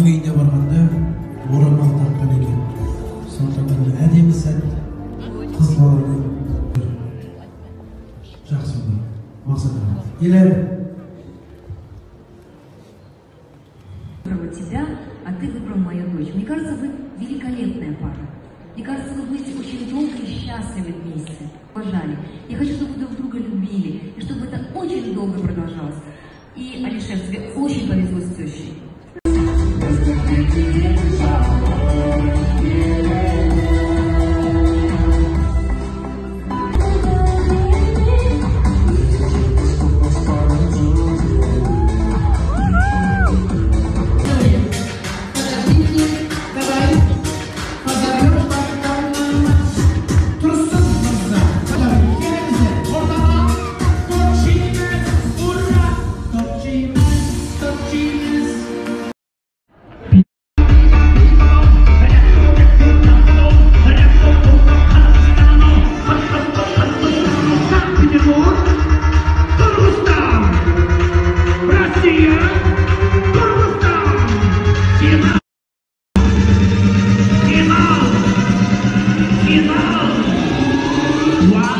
Оның үйіне барғанда орамал таққан екен. Сондықтан әдемі сәт қыз баланың жақсы болды. Мақсатым. Елер. Тебя, а ты выбрал мою дочь. Мне кажется, вы великолепная пара. Мне кажется, вы будете очень долго и счастливы вместе. Уважали. Я хочу, чтобы вы друг друга любили, и чтобы это очень долго продолжалось. И, Алишер, тебе очень повезло с тещей. Wow.